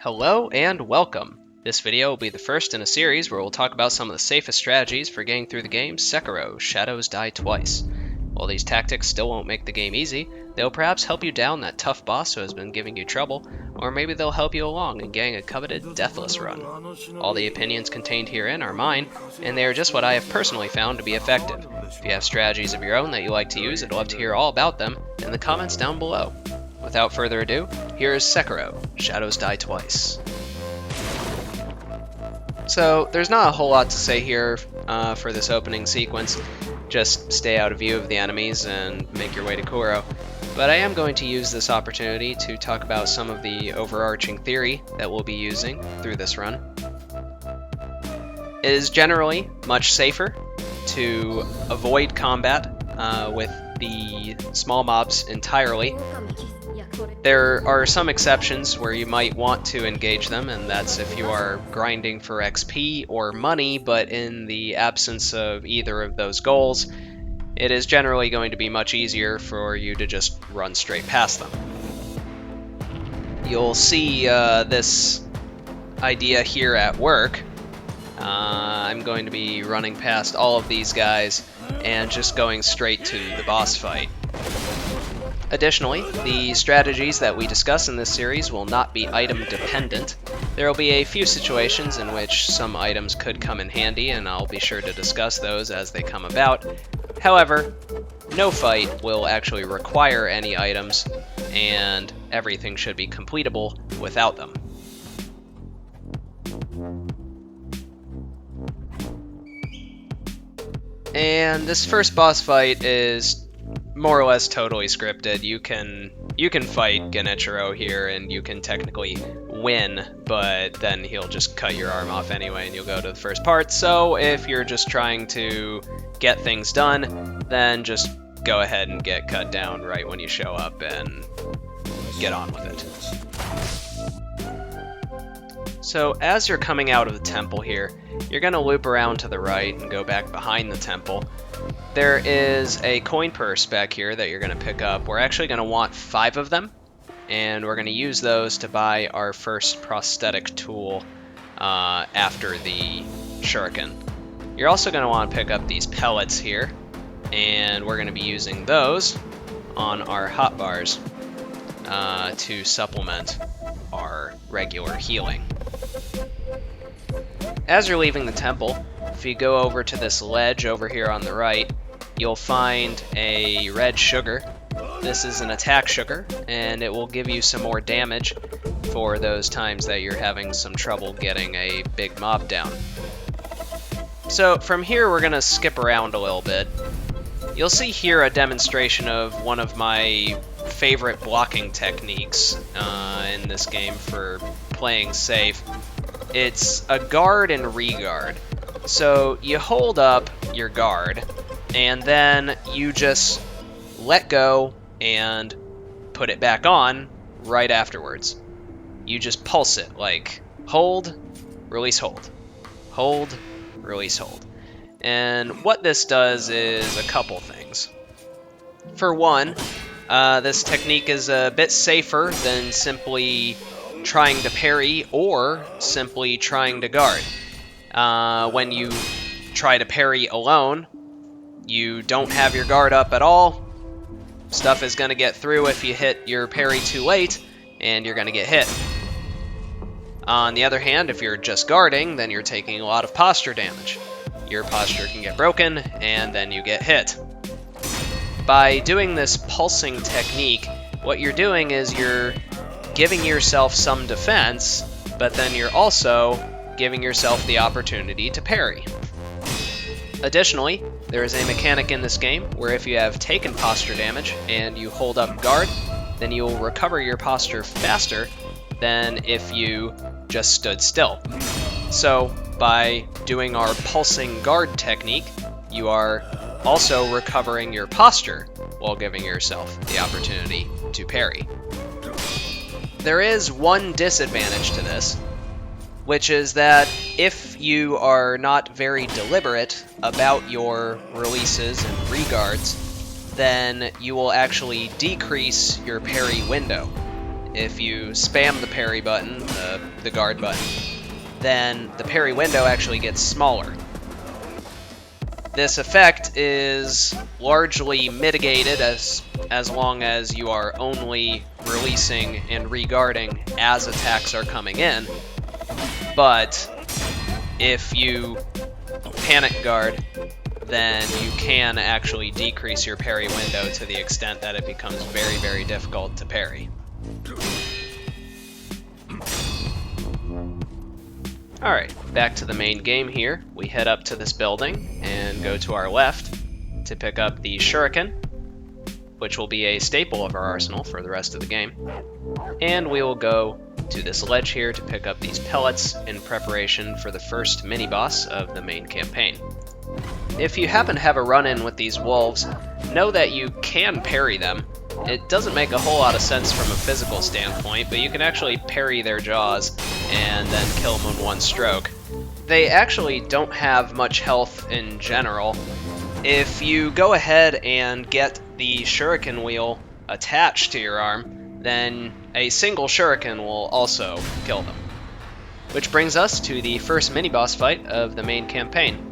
Hello and welcome! This video will be the first in a series where we'll talk about some of the safest strategies for getting through the game Sekiro, Shadows Die Twice. While these tactics still won't make the game easy, they'll perhaps help you down that tough boss who has been giving you trouble, or maybe they'll help you along in getting a coveted Deathless run. All the opinions contained herein are mine, and they are just what I have personally found to be effective. If you have strategies of your own that you like to use, I'd love to hear all about them in the comments down below. Without further ado, here is Sekiro, Shadows Die Twice. So, there's not a whole lot to say here for this opening sequence. Just stay out of view of the enemies and make your way to Kuro. But I am going to use this opportunity to talk about some of the overarching theory that we'll be using through this run. It is generally much safer to avoid combat with the small mobs entirely. There are some exceptions where you might want to engage them, and that's if you are grinding for XP or money, but in the absence of either of those goals, it is generally going to be much easier for you to just run straight past them. You'll see this idea here at work. I'm going to be running past all of these guys and just going straight to the boss fight. Additionally, the strategies that we discuss in this series will not be item dependent. There will be a few situations in which some items could come in handy, and I'll be sure to discuss those as they come about. However, no fight will actually require any items, and everything should be completable without them. And this first boss fight is more or less totally scripted. You can fight Genichiro here and you can technically win, but then he'll just cut your arm off anyway and you'll go to the first part. So if you're just trying to get things done, then just go ahead and get cut down right when you show up and get on with it. So as you're coming out of the temple here, you're going to loop around to the right and go back behind the temple. There is a coin purse back here that you're going to pick up. We're actually going to want 5 of them, and we're going to use those to buy our first prosthetic tool after the shuriken. You're also going to want to pick up these pellets here, and we're going to be using those on our hotbars to supplement our regular healing. As you're leaving the temple, if you go over to this ledge over here on the right, you'll find a red sugar. This is an attack sugar, and it will give you some more damage for those times that you're having some trouble getting a big mob down. So from here, we're going to skip around a little bit. You'll see here a demonstration of one of my favorite blocking techniques in this game for playing safe. It's a guard and re-guard. So you hold up your guard, and then you just let go and put it back on right afterwards. You just pulse it, like hold, release, hold. Hold, release, hold. And what this does is a couple things. For one, this technique is a bit safer than simply trying to parry or simply trying to guard. When you try to parry alone, you don't have your guard up at all. Stuff is going to get through if you hit your parry too late, and you're going to get hit. On the other hand, if you're just guarding, then you're taking a lot of posture damage. Your posture can get broken, and then you get hit. By doing this pulsing technique, what you're doing is you're giving yourself some defense, but then you're also giving yourself the opportunity to parry. Additionally, there is a mechanic in this game where if you have taken posture damage and you hold up guard, then you will recover your posture faster than if you just stood still. So by doing our pulsing guard technique, you are also recovering your posture while giving yourself the opportunity to parry. There is one disadvantage to this, which is that if you are not very deliberate about your releases and reguards, then you will actually decrease your parry window. if you spam the parry button, the guard button, then the parry window actually gets smaller. This effect is largely mitigated as long as you are only releasing and reguarding as attacks are coming in, but if you panic guard, then you can actually decrease your parry window to the extent that it becomes very, very difficult to parry. Alright, back to the main game here. We head up to this building and go to our left to pick up the shuriken, which will be a staple of our arsenal for the rest of the game. And we will go to this ledge here to pick up these pellets in preparation for the first mini-boss of the main campaign. If you happen to have a run-in with these wolves, know that you can parry them. It doesn't make a whole lot of sense from a physical standpoint, but you can actually parry their jaws and then kill them in one stroke. They actually don't have much health in general. If you go ahead and get the shuriken wheel attached to your arm, then a single shuriken will also kill them. Which brings us to the first mini-boss fight of the main campaign.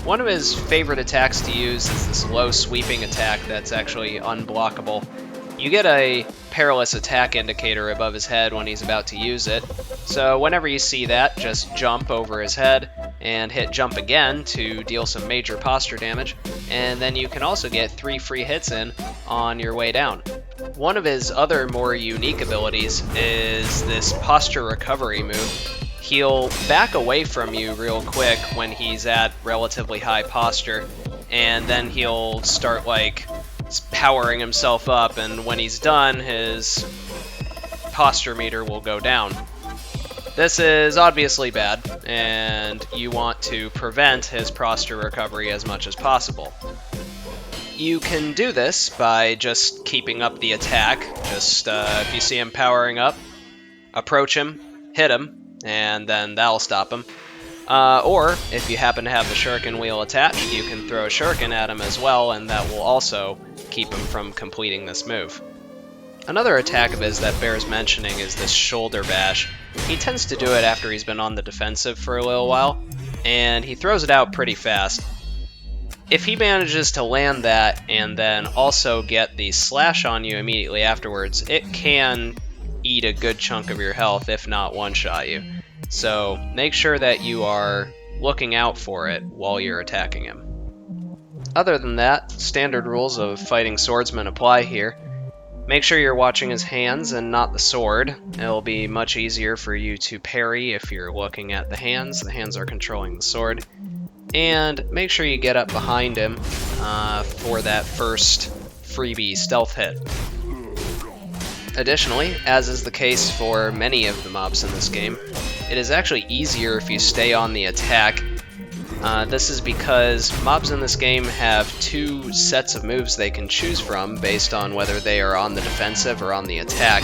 One of his favorite attacks to use is this low sweeping attack that's actually unblockable. You get a perilous attack indicator above his head when he's about to use it, so whenever you see that, just jump over his head and hit jump again to deal some major posture damage, and then you can also get 3 free hits in on your way down. One of his other more unique abilities is this posture recovery move. He'll back away from you real quick when he's at relatively high posture, and then he'll start like powering himself up, and when he's done, his posture meter will go down. This is obviously bad, and you want to prevent his posture recovery as much as possible. You can do this by just keeping up the attack. Just if you see him powering up, approach him, hit him, and then that'll stop him. Or, if you happen to have the shuriken wheel attached, you can throw a shuriken at him as well, and that will also keep him from completing this move. Another attack of his that bears mentioning is this shoulder bash. He tends to do it after he's been on the defensive for a little while, and he throws it out pretty fast. If he manages to land that and then also get the slash on you immediately afterwards, it can eat a good chunk of your health, if not one-shot you. So make sure that you are looking out for it while you're attacking him. Other than that, standard rules of fighting swordsmen apply here. Make sure you're watching his hands and not the sword. It'll be much easier for you to parry if you're looking at the hands. The hands are controlling the sword. And make sure you get up behind him for that first freebie stealth hit. Additionally, as is the case for many of the mobs in this game, it is actually easier if you stay on the attack. This is because mobs in this game have 2 sets of moves they can choose from based on whether they are on the defensive or on the attack.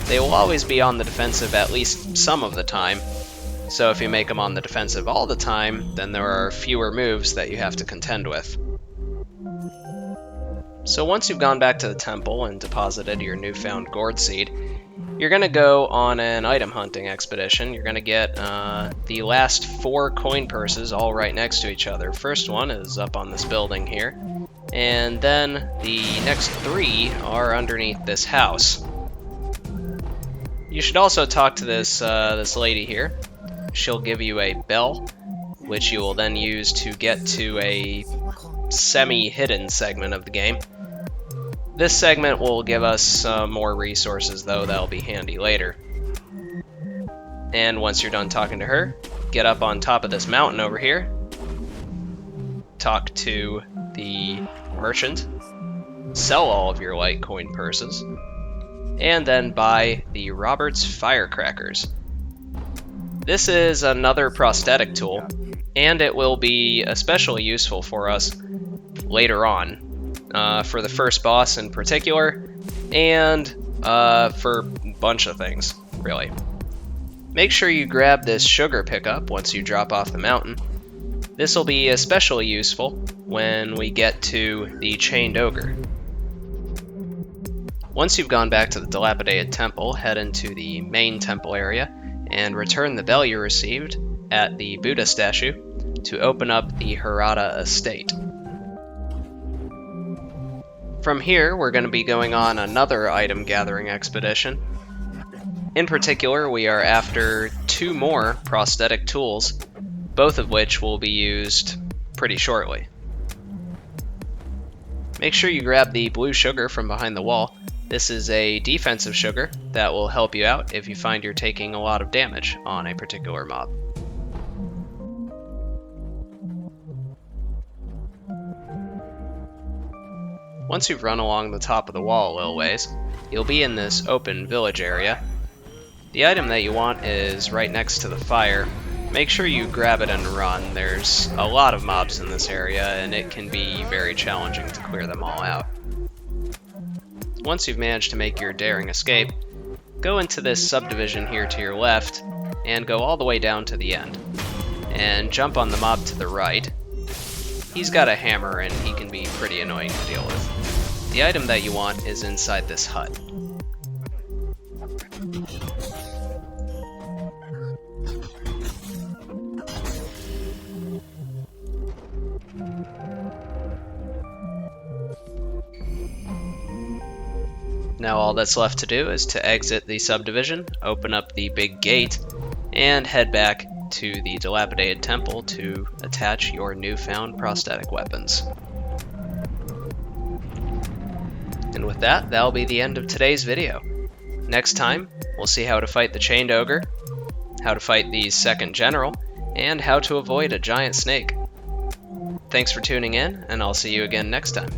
They will always be on the defensive at least some of the time, so if you make them on the defensive all the time, then there are fewer moves that you have to contend with. So once you've gone back to the temple and deposited your newfound gourd seed, you're going to go on an item hunting expedition. You're going to get the last 4 coin purses all right next to each other. First one is up on this building here, and then the next 3 are underneath this house. You should also talk to this lady here. She'll give you a bell, which you will then use to get to a semi-hidden segment of the game. This segment will give us some more resources, though that'll be handy later. And once you're done talking to her, get up on top of this mountain over here, talk to the merchant, sell all of your light coin purses, and then buy the Robert's firecrackers. This is another prosthetic tool, and it will be especially useful for us later on. For the first boss in particular, and for a bunch of things, really. Make sure you grab this sugar pickup once you drop off the mountain. This will be especially useful when we get to the chained ogre. Once you've gone back to the dilapidated temple, head into the main temple area and return the bell you received at the Buddha statue to open up the Hirata estate. From here, we're going to be going on another item gathering expedition. In particular, we are after 2 more prosthetic tools, both of which will be used pretty shortly. Make sure you grab the blue sugar from behind the wall. This is a defensive sugar that will help you out if you find you're taking a lot of damage on a particular mob. Once you've run along the top of the wall a little ways, you'll be in this open village area. The item that you want is right next to the fire. Make sure you grab it and run. There's a lot of mobs in this area and it can be very challenging to clear them all out. Once you've managed to make your daring escape, go into this subdivision here to your left and go all the way down to the end. And jump on the mob to the right. He's got a hammer and he can be pretty annoying to deal with. The item that you want is inside this hut. Now all that's left to do is to exit the subdivision, open up the big gate, and head back to the dilapidated temple to attach your newfound prosthetic weapons. And with that, that'll be the end of today's video. Next time, we'll see how to fight the chained ogre, how to fight the second general, and how to avoid a giant snake. Thanks for tuning in, and I'll see you again next time.